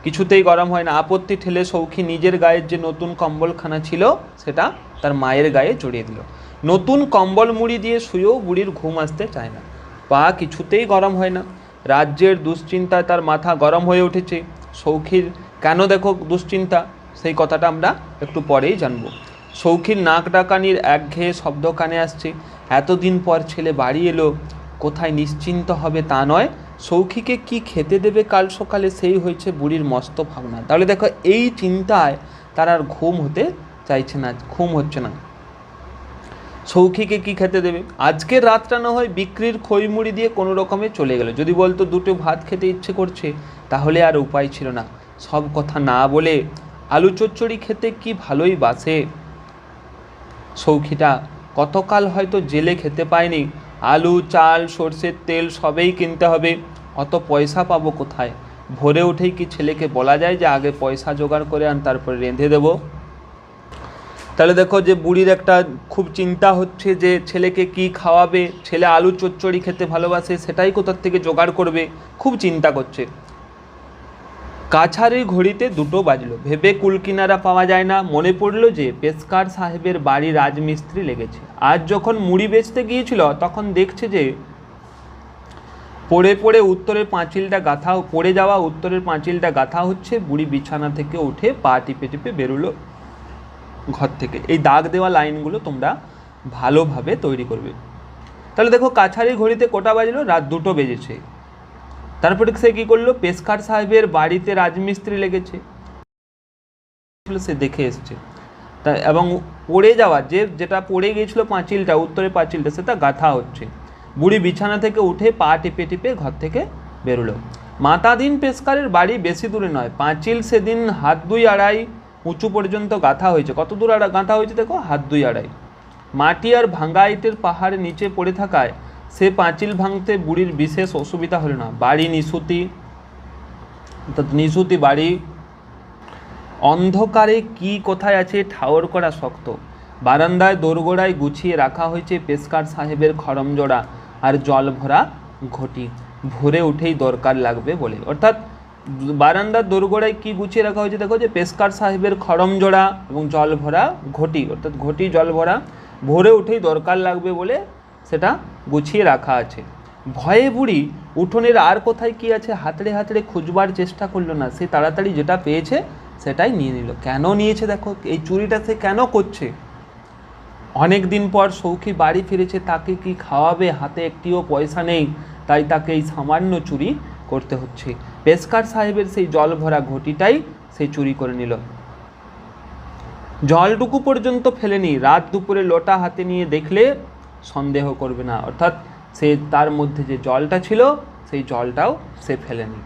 কিছুতেই গরম হয় না। আপত্তি ঠেলে সৌখী নিজের গায়ের যে নতুন কম্বলখানা ছিল সেটা তার মায়ের গায়ে জড়িয়ে দিল। নতুন কম্বল মুড়ি দিয়ে শুয়েও বুড়ির ঘুম আসতে চায় না, পা কিছুতেই গরম হয় না। রাজ্যের দুশ্চিন্তায় তার মাথা গরম হয়ে উঠেছে। সৌখীর কেন দেখো দুশ্চিন্তা, সেই কথাটা আমরা একটু পরেই জানব। সৌখীর নাক ডাকানির একঘেয়ে শব্দ কানে আসছে। এতদিন পর ছেলে বাড়ি এলো, কোথায় নিশ্চিন্ত হবে তা নয়, সৌখীকে কি খেতে দেবে কাল সকালে, সেই হয়েছে বুড়ির মস্ত ভাবনা। তাহলে দেখো এই চিন্তায় তার আর ঘুম হতে চাইছে না, ঘুম হচ্ছে না। সৌখীকে কি খেতে দেবে? আজকের রাতটা না হয় বিক্রির খই মুড়ি দিয়ে কোনো রকমে চলে গেল। যদি বলতো দুটো ভাত খেতে ইচ্ছে করছে তাহলে আর উপায় ছিল না। সব কথা না বলে আলু চচ্চড়ি খেতে কি ভালোই বাসে সৌখীটা। কতকাল হয়তো জেলে খেতে পায়নি। আলু, চাল, সর্ষের তেল সবেই কিনতে হবে, অত পয়সা পাবো কোথায়? ভোরে উঠেই কি ছেলেকে বলা যায় যে আগে পয়সা জোগাড় করে আন, তারপরে রেঁধে দেবো? তাহলে দেখো যে বুড়ির একটা খুব চিন্তা হচ্ছে যে ছেলেকে কি খাওয়াবে। ছেলে আলু চচ্চড়ি খেতে ভালোবাসে, সেটাই কোথার থেকে জোগাড় করবে, খুব চিন্তা করছে। কাছারি ঘড়িতে 2টো বাজলো, ভেবে কুলকিনারা পাওয়া যায় না। মনে পড়ল যে পেশকার সাহেবের বাড়ি রাজমিস্ত্রি লেগেছে। আজ যখন মুড়ি বেচতে গিয়েছিল তখন দেখছে যে পড়ে উত্তরের পাঁচিলটা গাঁথা হচ্ছে। বুড়ি বিছানা থেকে উঠে পা টিপে টিপে বেরোলো ঘর থেকে। এই দাগ দেওয়া লাইনগুলো তোমরা ভালোভাবে তৈরি করবে। তাহলে দেখো কাছারি ঘড়িতে কটা বাজলো? রাত 2টো বেজেছে। তারপরে সে কী করলো? পেশকার সাহেবের বাড়িতে রাজমিস্ত্রি লেগেছে, সে দেখে এসছে তা, এবং পড়ে যাওয়া যেটা পড়ে গিয়েছিল পাঁচিলটা, উত্তরের পাঁচিলটা, সেটা গাঁথা হচ্ছে। বুড়ি বিছানা থেকে উঠে পা টিপে টিপে ঘর থেকে বেরোলো। মাতাদিন পেশকারের বাড়ি বেশি দূরে নয়। পাঁচিল সেদিন 1.5 উঁচু পর্যন্ত গাঁথা হয়েছে। কত দূর গাঁথা হয়েছে দেখো? 1.5। মাটি আর ভাঙ্গা ইটের পাহাড়ের নিচে পড়ে থাকায় সে পাঁচিল ভাঙতে বুড়ির বিশেষ অসুবিধা হলো না। বাড়ি নিশুতি বাড়ি, অন্ধকারে কি কোথায় আছে ঠাওর করা শক্ত। বারান্দায় দোরগোড়ায় গুছিয়ে রাখা হয়েছে পেশকার সাহেবের খড়মজোড়া আর জল ভরা ঘটি, ভোরে উঠেই দরকার লাগবে বলে। অর্থাৎ বারান্দার দোরগোড়ায় কি গুছিয়ে রাখা হয়েছে দেখো, যে পেশকার সাহেবের খড়মজোড়া এবং জল ভরা ঘটি, অর্থাৎ ঘটি জল ভরা, ভোরে উঠেই দরকার লাগবে বলে সেটা গুছিয়ে রাখা আছে। ভয়ে বুড়ি উঠোনের আর কোথায় কি আছে হাতড়ে হাতড়ে খুঁজবার চেষ্টা করলো না। সে তাড়াতাড়ি যেটা পেয়েছে সেটাই নিয়ে নিল। কেন নিয়েছে দেখো, এই চুরিটা সে কেন করছে? অনেক দিন পর সৌখী বাড়ি ফিরেছে, তাকে কি খাওয়াবে? হাতে একটিও পয়সা নেই, তাই তাকে এই সামান্য চুরি করতে হচ্ছে। পেশকার সাহেবের সেই জল ভরা ঘটিটাই সে চুরি করে নিল। জলটুকু পর্যন্ত ফেলেনি। রাত দুপুরে লোটা হাতে নিয়ে দেখলে সন্দেহ করবে না। অর্থাৎ সে তার মধ্যে যে জলটা ছিল সেই জলটাও সে ফেলেনি।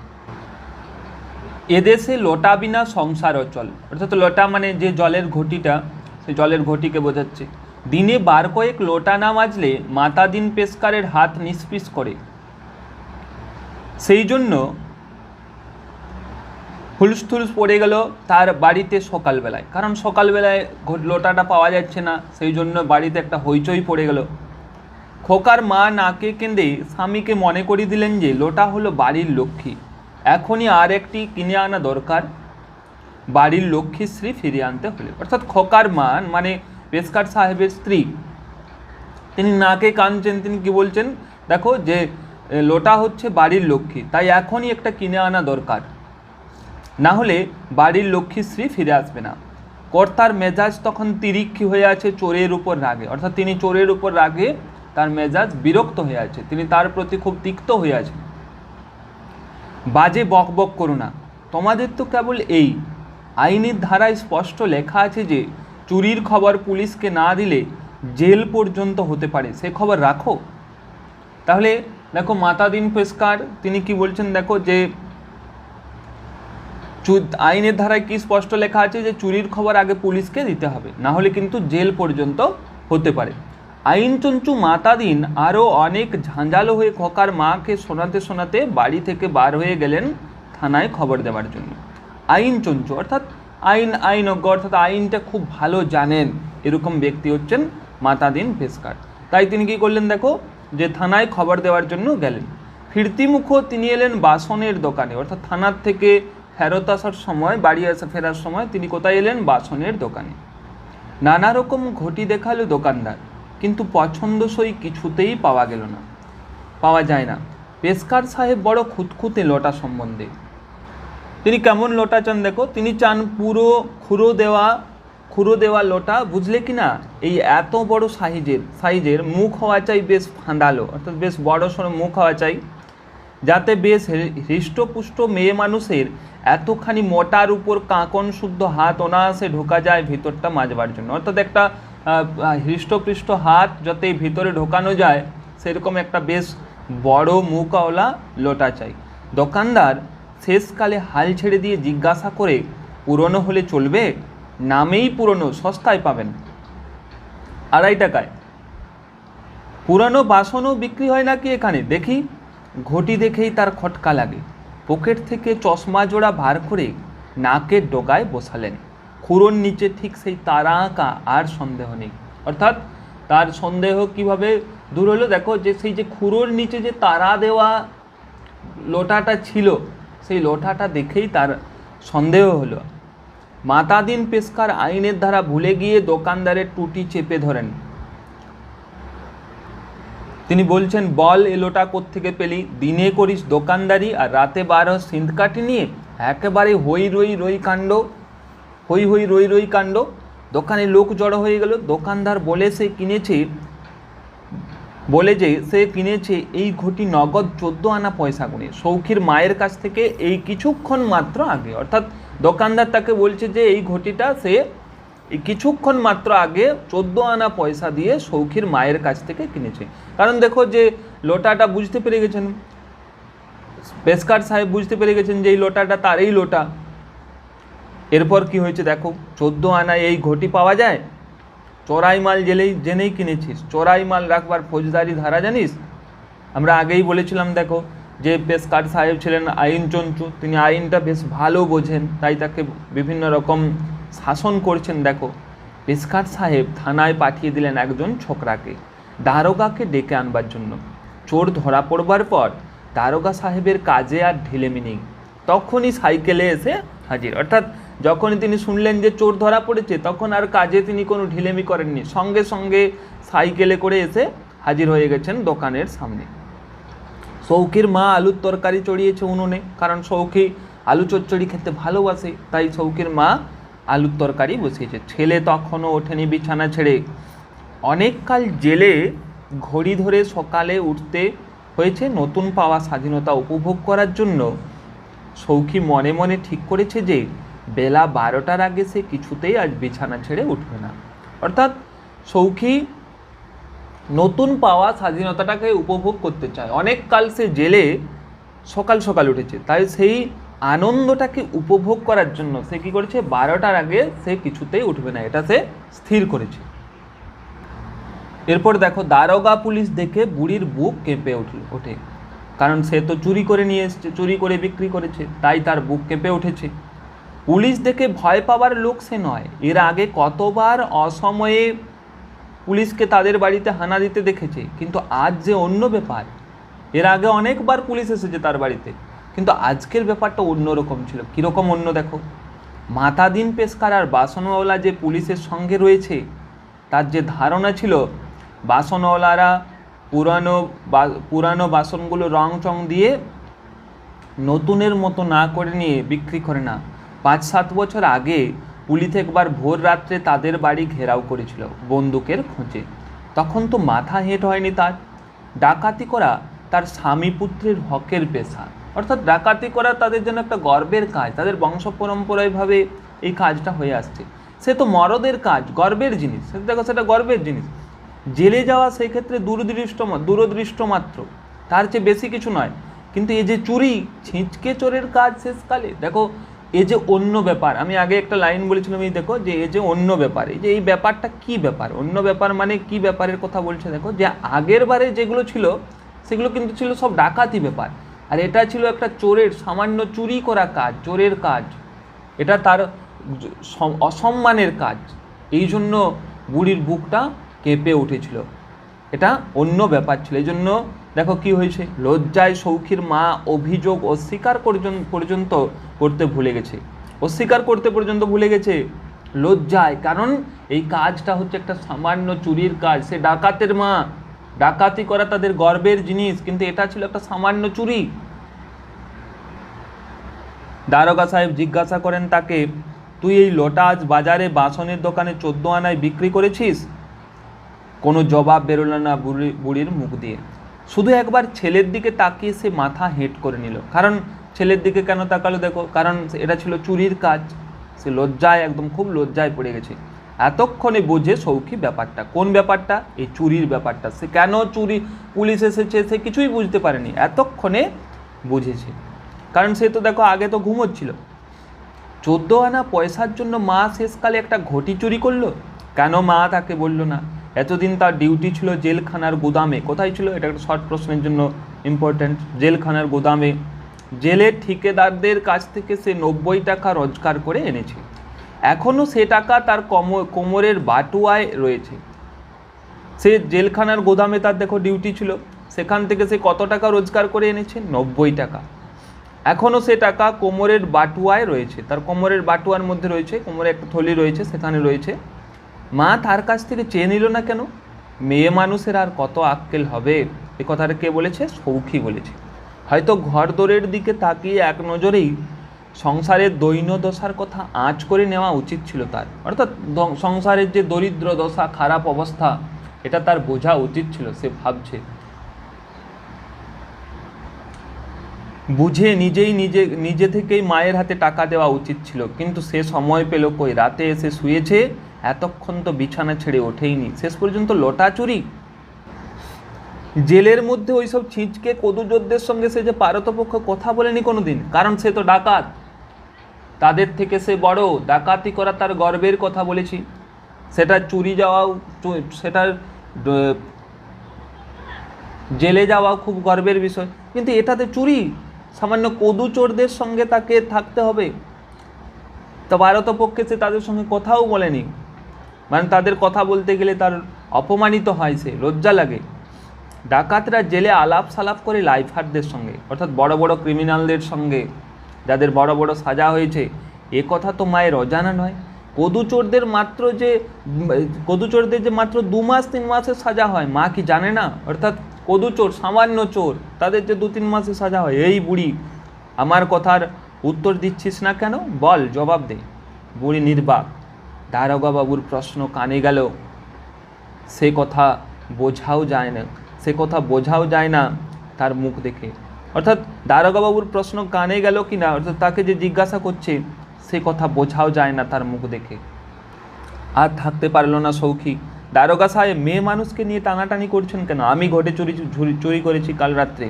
এদেশে লোটা বিনা সংসার অচল। অর্থাৎ লোটা মানে যে জলের ঘটিটা, সেই জলের ঘটিকে বোঝাচ্ছে। দিনে 12 কয়েক লোটা না মাজলে মাতাদিন পেশকারের হাত নিষ্পিস করে। সেই জন্য হুলস্থুলস পড়ে গেল তার বাড়িতে সকালবেলায়। কারণ সকালবেলায় লোটাটা পাওয়া যাচ্ছে না, সেই জন্য বাড়িতে একটা হইচই পড়ে গেল। খোকার মা নাকে কেঁদে স্বামীকে মনে করিয়ে দিলেন যে লোটা হলো বাড়ির লক্ষ্মী, এখনই আর একটি কিনে আনা দরকার, বাড়ির লক্ষ্মীশ্রী ফিরিয়ে আনতে হলে। অর্থাৎ খোকার মা মানে পেশকার সাহেবের স্ত্রী, তিনি নাকে কাঁদছেন। তিনি কি বলছেন দেখো, যে লোটা হচ্ছে বাড়ির লক্ষ্মী, তাই এখনই একটা কিনে আনা দরকার, না হলে বাড়ির লক্ষ্মীশ্রী ফিরে আসবে না। কর্তার মেজাজ তখন তিরিক্ষি হয়ে আছে চোরের উপর রাগে। অর্থাৎ তিনি চোরের উপর রাগে তার মেজাজ বিরক্ত হয়ে আছে, তিনি তার প্রতি খুব তিক্ত হয়ে আছেন। বাজে বক বক করো না, তোমাদের তো কেবল এই আইনের ধারায় স্পষ্ট লেখা আছে যে চুরির খবর পুলিশকে না দিলে জেল পর্যন্ত হতে পারে, সে খবর রাখো। তাহলে দেখো মাতাদিন পেশকার তিনি কি বলছেন দেখো, যে আইনের ধারায় কি স্পষ্ট লেখা আছে যে চুরির খবর আগে পুলিশকে দিতে হবে, না হলে কিন্তু জেল পর্যন্ত হতে পারে। আইনচঞ্চু মাতাদিন আরও অনেক ঝাঁঝালো হয়ে খোকার মাকে শোনাতে শোনাতে বাড়ি থেকে বার হয়ে গেলেন থানায় খবর দেওয়ার জন্য। আইনচঞ্চু অর্থাৎ আইনজ্ঞ, অর্থাৎ আইনটা খুব ভালো জানেন, এরকম ব্যক্তি হচ্ছেন মাতাদিন পেশকার। তাই তিনি কি করলেন দেখো, যে থানায় খবর দেওয়ার জন্য গেলেন। ফিরতিমুখো তিনি এলেন বাসনের দোকানে। অর্থাৎ থানার থেকে ফেরত আসার সময়, বাড়ি ফেরার সময় তিনি কোথায় এলেন? বাসনের দোকানে। নানা রকম ঘটি দেখালো দোকানদার, কিন্তু পছন্দসই কিছুতেই পাওয়া যায় না। পেশকার সাহেব বড় খুঁতখুঁতে লোটা সম্বন্ধে। তিনি কেমন লোটা চান দেখো, তিনি চান পুরো খুঁড়ো দেওয়া লোটা, বুঝলে কি না? এই এত বড় সাইজের মুখ হওয়া চাই বেশ ফাঁদালো, অর্থাৎ বেশ বড় সড়ো মুখ হওয়া চাই, যাতে বেশ হৃষ্টপুষ্ট মেয়ে মানুষের এতখানি মোটার উপর কাঁকন শুদ্ধ হাত অনায়াসে ঢোকা যায় ভিতরটা মাজবার জন্য। অর্থাৎ একটা হৃষ্টপৃষ্ট হাত যাতে ভিতরে ঢোকানো যায়, সেরকম একটা বেশ বড় মুখওয়ালা লোটা চাই। দোকানদার শেষকালে হাল ছেড়ে দিয়ে জিজ্ঞাসা করে, পুরনো হলে চলবে? নামেই পুরনো, সস্তায় পাবেন, 2.5 টাকায়। পুরানো বাসনও বিক্রি হয় নাকি এখানে? দেখি। ঘটি দেখেই তার খটকা লাগে। পকেট থেকে চশমা জোড়া বার করে নাকের ডগায় বসালেন। খুঁড়োর নিচে ঠিক সেই তারা আঁকা, আর সন্দেহ নেই। অর্থাৎ তার সন্দেহ কিভাবে দূর হলো দেখো, যে সেই যে খুঁড়োর নিচে যে তারা দেওয়া লোটাটা ছিল, সেই লোটাটা দেখেই তার সন্দেহ হলো। মাতাদিন পেশকার আইনের ধারা ভুলে গিয়ে দোকানদারের টুটি চেপে ধরেন। তিনি বলছেন, বল এলোটা কোত্থেকে পেলি, দিনে করিস দোকানদারি আর রাতে বার হস সিন্ধকাঠি নিয়ে। একেবারে হই রই কাণ্ড, হই রই কাণ্ড। দোকানে লোক জড়ো হয়ে গেল। দোকানদার বলে সে কিনেছে এই ঘটি নগদ 14 আনা পয়সা গুনে সৌখীর মায়ের কাছ থেকে এই কিছুক্ষণ মাত্র আগে। অর্থাৎ দোকানদার তাকে বলছে যে এই ঘটিটা সে এই কিছুক্ষণ মাত্র আগে 14 আনা পয়সা দিয়ে সৌখীর মায়ের কাছ থেকে কিনেছে। কারণ দেখো যে লোটাটা বুঝতে পেরে গেছেন, পেশকার সাহেব বুঝতে পেরে গেছেন যে এই লোটাটা তার এই লোটা। এরপর কি হয়েছে দেখো, 14 আনা এই ঘটি পাওয়া যায়? চোরাই মাল জেনেই কিনেছিস। চোরাই মাল রাখবার ফৌজদারি ধারা জানিস? আমরা আগেই বলেছিলাম দেখো যে পেশকার সাহেব ছিলেন আইন চঞ্চু, তিনি আইনটা বেশ ভালো বোঝেন, তাই তাকে বিভিন্ন রকম শাসন করছেন। দেখো পেশকার সাহেব থানায় পাঠিয়ে দিলেন একজন ছোকরাকে, দারোগাকে ডেকে আনবার জন্য। চোর ধরা পড়বার পর দারোগা সাহেবের কাজে আর ঢিলেমি নেই, তখনই সাইকেলে এসে হাজির। অর্থাৎ যখনই তিনি শুনলেন যে চোর ধরা পড়েছে, তখন আর কাজে তিনি কোনো ঢিলেমি করেননি, সঙ্গে সঙ্গে সাইকেলে করে এসে হাজির হয়ে গেছেন দোকানের সামনে। সৌখীর মা আলুর তরকারি চড়িয়েছে উনুনে, কারণ সৌখী আলু চচ্চড়ি খেতে ভালোবাসে, তাই সৌখীর মা আলুর তরকারি বসিয়েছে। ছেলে তখনও ওঠেনি বিছানা ছেড়ে। অনেককাল জেলে ঘড়ি ধরে সকালে উঠতে হয়েছে নতুন পাওয়া স্বাধীনতা উপভোগ করার জন্য। সৌখী মনে মনে ঠিক করেছে যে বেলা 12টার আগে সে কিছুতেই আজ বিছানা ছেড়ে উঠবে না। অর্থাৎ সৌখী নতুন পাওয়া স্বাধীনতাটাকে উপভোগ করতে চায়। অনেক কাল সে জেলে সকাল সকাল উঠেছে, তাই সেই আনন্দটাকে উপভোগ করার জন্য সে কি করেছে, 12টার আগে সে কিছুতেই উঠবে না, এটা সে স্থির করেছে। এরপর দেখো দারোগা পুলিশ দেখে বুড়ির বুক কেঁপে ওঠে, কারণ সে তো চুরি করে নিয়ে এসছে, চুরি করে বিক্রি করেছে, তাই তার বুক কেঁপে উঠেছে। পুলিশ দেখে ভয় পাওয়ার লোক সে নয়। এর আগে কতবার অসময়ে পুলিশকে তাদের বাড়িতে হানা দিতে দেখেছে, কিন্তু আজ যে অন্য ব্যাপার। এর আগে অনেকবার পুলিশ এসেছে তার বাড়িতে, কিন্তু আজকের ব্যাপারটা অন্যরকম ছিল। কীরকম অন্য দেখো, মাতাদিন পেশকার আর বাসনওয়ালা যে পুলিশের সঙ্গে রয়েছে, তার যে ধারণা ছিল বাসনওয়ালারা পুরানো বাসনগুলো রং চং দিয়ে নতুনের মতো না করে নিয়ে বিক্রি করে না। 5-7 বছর আগে পুলিশ একবার ভোর রাত্রে তাদের বাড়ি ঘেরাও করেছিল বন্দুকের খোঁজে। তখন তো মাথা হেঁট হয়নি তার। ডাকাতি করা তার স্বামী পুত্রের হকের পেশা, অর্থাৎ ডাকাতি করা তাদের জন্য একটা গর্বের কাজ, তাদের বংশ পরম্পরায়ভাবে এই কাজটা হয়ে আসছে। সে তো মরদের কাজ, গর্বের জিনিস, দেখো সেটা গর্বের জিনিস। জেলে যাওয়া সেই ক্ষেত্রে দূরদৃষ্ট মাত্র, তার চেয়ে বেশি কিছু নয়। কিন্তু এই যে চুরি, ছিঁচকে চোরের কাজ শেষকালে, দেখো এ যে অন্য ব্যাপার। আমি আগে একটা লাইন বলেছিলাম, এই দেখো যে এ যে অন্য ব্যাপার, এই যে এই ব্যাপারটা কি ব্যাপার, অন্য ব্যাপার মানে কি ব্যাপারের কথা বলছে দেখো, যে আগের বারে যেগুলো ছিল সেগুলো কিন্তু ছিল সব ডাকাতি ব্যাপার, আর এটা ছিল একটা চোরের সামান্য চুরি করা কাজ, চোরের কাজ, এটা তার অসম্মানের কাজ। এই জন্য বুড়ির বুকটা কেঁপে উঠেছিল, এটা অন্য ব্যাপার ছিল। এই জন্য দেখো কি হয়েছে, লজ্জায় সৌখীর মা অভিযোগ অস্বীকার পর্যন্ত করতে ভুলে গেছে, লজ্জায়। কারণ এই কাজটা হচ্ছে একটা সামান্য চুরির কাজ। সে ডাকাতের মা, ডাকাতি করা তাদের গর্বের জিনিস, কিন্তু এটা ছিল একটা সামান্য চুরি। দারোগা সাহেব জিজ্ঞাসা করেন তাকে, তুই এই লোটা আজ বাজারে বাসনের দোকানে 14 আনায় বিক্রি করেছিস? কোনো জবাব বেরোলো না বুড়ির মুখ দিয়ে। শুধু একবার ছেলের দিকে তাকিয়ে সে মাথা হেঁট করে নিল। কারণ ছেলের দিকে কেন তাকালো দেখো, কারণ এটা ছিল চুরির কাজ। সে লজ্জায়, একদম খুব লজ্জায় পড়ে গেছে। এতক্ষণে বোঝে সৌখী ব্যাপারটা, কোন ব্যাপারটা, এই চুরির ব্যাপারটা। সে কেন চুরি, পুলিশ এসেছে, সে কিছুই বুঝতে পারেনি, এতক্ষণে বুঝেছে। কারণ সে তো দেখো আগে তো ঘুমোচ্ছিল। 14 আনা পয়সার জন্য মা শেষকালে একটা ঘটি চুরি করলো। কেন মা তাকে বলল না? এতদিন তার ডিউটি ছিল জেলখানার গোদামে। কোথায় ছিল? এটা একটা শর্ট প্রশ্নের জন্য ইম্পর্ট্যান্ট। জেলখানার গোদামে জেলের ঠিকাদারদের কাছ থেকে সে 90 টাকা রোজগার করে এনেছে। এখনও সে টাকা তার কোমরের বাটুয়ায় রয়েছে। সে জেলখানার গোদামে তার দেখো ডিউটি ছিল, সেখান থেকে সে কত টাকা রোজগার করে এনেছে? 90 টাকা। এখনও সে টাকা কোমরের বাটুয়ায় রয়েছে, তার কোমরের বাটুয়ার মধ্যে রয়েছে, কোমরে একটা থলি রয়েছে, সেখানে রয়েছে। মা তার কাছ থেকে চেয়ে নিল না কেন? মেয়ে মানুষের আর কত আক্কেল হবে? এ কথাটা কে বলেছে? সৌখী বলেছে। হয়তো ঘরদোরের দিকে তাকিয়ে এক নজরেই সংসারের দৈন্যদশার কথা আঁচ করে নেওয়া উচিত ছিল তার, অর্থাৎ সংসারের যে দরিদ্র দশা, খারাপ অবস্থা, এটা তার বোঝা উচিত ছিল। সে ভাবছে, বুঝে নিজে থেকেই মায়ের হাতে টাকা দেওয়া উচিত ছিল, কিন্তু সে সময় পেল কই? রাতে এসে শুয়েছে, এতক্ষণ তো বিছানা ছেড়ে ওঠেইনি, শেষ পর্যন্ত লোটা চুরি। জেলের মধ্যে ওইসব ছিঁচকে কদুযোদ্ধের সঙ্গে সে যে পারতপক্ষ কথা বলেনি কোনোদিন, কারণ সে তো ডাকাত, তাদের থেকে সে বড়। ডাকাতি করা তার গর্বের কথা বলেছি, সেটা চুরি যাওয়াও, সেটার জেলে যাওয়াও খুব গর্বের বিষয়, কিন্তু এটাতে চুরি, সামান্য কদু চোরদের সঙ্গে তাকে থাকতে হবে। তো পারতপক্ষে সে তাদের সঙ্গে কথাও বলেনি, মানে তাদের কথা বলতে গেলে তার অপমানিত হয়, সে লজ্জা লাগে। ডাকাতরা জেলে আলাপ সালাপ করে লাইফারদের সঙ্গে, অর্থাৎ বড় বড় ক্রিমিনালদের সঙ্গে, যাদের বড় বড় সাজা হয়েছে, এ কথা তো মায়ের অজানা নয়। কদুচোরদের যে মাত্র 2 মাস 3 মাসের সাজা হয়, মা কি জানে না? অর্থাৎ কদুচোর, সামান্য চোর, তাদের যে 2-3 মাসের সাজা হয়। এই বুড়ি, আমার কথার উত্তর দিচ্ছিস না কেন? বল, জবাব দে। বুড়ি নির্বাক। দারোগা বাবুর প্রশ্ন কানে গেল, সে কথা বোঝাও যায় না তার মুখ দেখে। অর্থাৎ দারোগা বাবুর প্রশ্ন কানে গেল কি না, অর্থাৎ তাকে যে জিজ্ঞাসা করছে, সে কথা বোঝাও যায় না তার মুখ দেখে। আর থাকতে পারল না সৌখী। দারোগা সাহেব, মেয়ে মানুষকে নিয়ে টানাটানি করছেন কেন? আমি ঘটে চুরি করেছি কাল রাত্রে।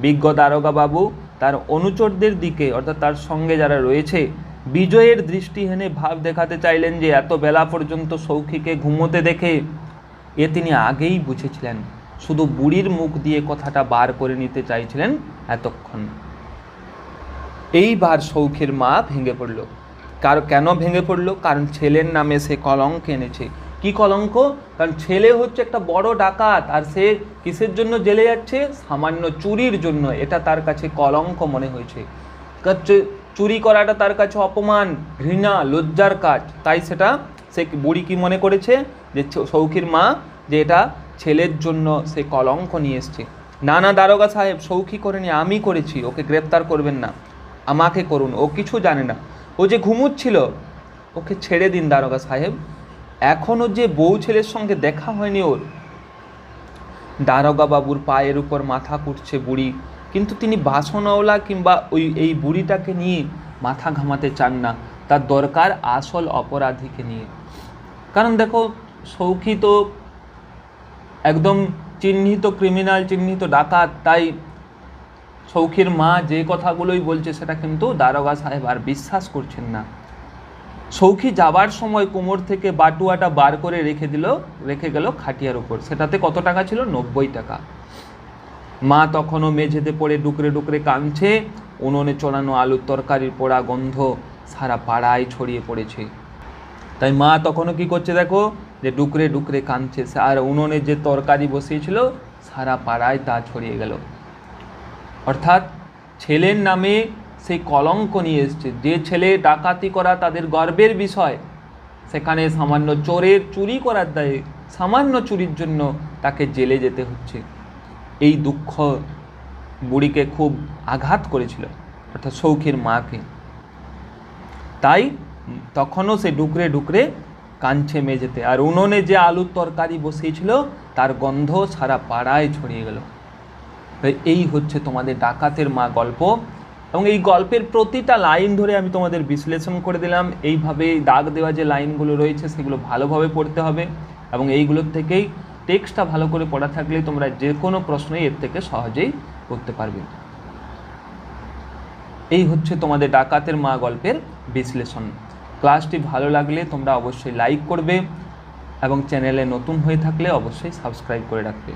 বিজ্ঞ দারোগা বাবু তার অনুচরদের দিকে, অর্থাৎ তার সঙ্গে যারা রয়েছে, বিজয়ের দৃষ্টি হেনে ভাব দেখাতে চাইলেন যে এত বেলা পর্যন্ত সৌখীকে ঘুমোতে দেখে এ তিনি আগেই বুঝেছিলেন, শুধু বুড়ির মুখ দিয়ে কথাটা বার করে নিতে চাইছিলেন এতক্ষণ। এইবার সৌখীর মা ভেঙে পড়ল। কেন ভেঙে পড়ল? কারণ ছেলের নামে সে কলঙ্ক এনেছে। কি কলঙ্ক? কারণ ছেলে হচ্ছে একটা বড় ডাকাত, আর সে কিসের জন্য জেলে যাচ্ছে? সামান্য চুরির জন্য। এটা তার কাছে কলঙ্ক মনে হয়েছে। চুরি করাটা তার কাছে অপমান, ঘৃণা, লজ্জার কাজ। তাই সেটা সে বুড়ি কি মনে করেছে যে সৌখীর মা, যে এটা ছেলের জন্য সে কলঙ্ক নিয়ে এসছে। না দারোগা সাহেব, সৌখী করেনি, আমি করেছি, ওকে গ্রেপ্তার করবেন না, আমাকে করুন, ও কিছু জানে না, ও যে ঘুমুচ্ছিল, ওকে ছেড়ে দিন দারোগা সাহেব। এখনও যে বউ ছেলের সঙ্গে দেখা হয়নি ওর। দারোগা বাবুর পায়ের উপর মাথা কুটছে বুড়ি, কিন্তু তিনি বাসনওয়ালা কিংবা এই বুড়িটাকে নিয়ে মাথা ঘামাতে চান না, তার দরকার আসল অপরাধীকে নিয়ে। কারণ দেখো, সৌখী তো একদম চিহ্নিত ক্রিমিনাল, চিহ্নিত ডাকাত, তাই সৌখীর মা যে কথাগুলোই বলছে সেটা কিন্তু দারোগা সাহেব আর বিশ্বাস করছেন না। সৌখী যাবার সময় কোমর থেকে বাটুয়াটা বার করে রেখে গেল খাটিয়ার উপর। সেটাতে কত টাকা ছিল? 90 টাকা। মা তখনও মেঝেতে পড়ে ডুকরে কাঁদছে। উনুনে চড়ানো আলুর তরকারির পোড়া গন্ধ সারা পাড়ায় ছড়িয়ে পড়েছে। তাই মা তখনও কি করছে দেখো, যে ডুকরে কাঁদছে, আর উনুনে যে তরকারি বসিয়েছিল সারা পাড়ায় তা ছড়িয়ে গেল। অর্থাৎ ছেলের নামে সেই কলঙ্ক নিয়ে এসছে। যে ছেলে ডাকাতি করা তাদের গর্বের বিষয়, সেখানে সামান্য চুরি করার দায়ে, সামান্য চুরির জন্য তাকে জেলে যেতে হচ্ছে। এই দুঃখ বুড়িকে খুব আঘাত করেছিল, অর্থাৎ সৌখীর মাকে। তাই তখনও সে ডুকরে কাঁদছে মেঝেতে, আর উনুনে যে আলুর তরকারি বসিয়েছিল তার গন্ধ সারা পাড়ায় ছড়িয়ে গেল। এই হচ্ছে তোমাদের ডাকাতের মা গল্প, এবং এই গল্পের প্রতিটা লাইন ধরে আমি তোমাদের বিশ্লেষণ করে দিলাম। এইভাবে দাগ দেওয়া যে লাইনগুলো রয়েছে সেগুলো ভালোভাবে পড়তে হবে, এবং এইগুলোর থেকেই টেক্সটটা ভালো করে পড়া থাকলে তোমরা যে কোনো প্রশ্নই এর থেকে সহজেই করতে পারবে। এই হচ্ছে তোমাদের ডাকাতের মা গল্পের বিশ্লেষণ। ক্লাসটি ভালো লাগলে তোমরা অবশ্যই লাইক করবে, এবং চ্যানেলে নতুন হয়ে থাকলে অবশ্যই সাবস্ক্রাইব করে রাখবে।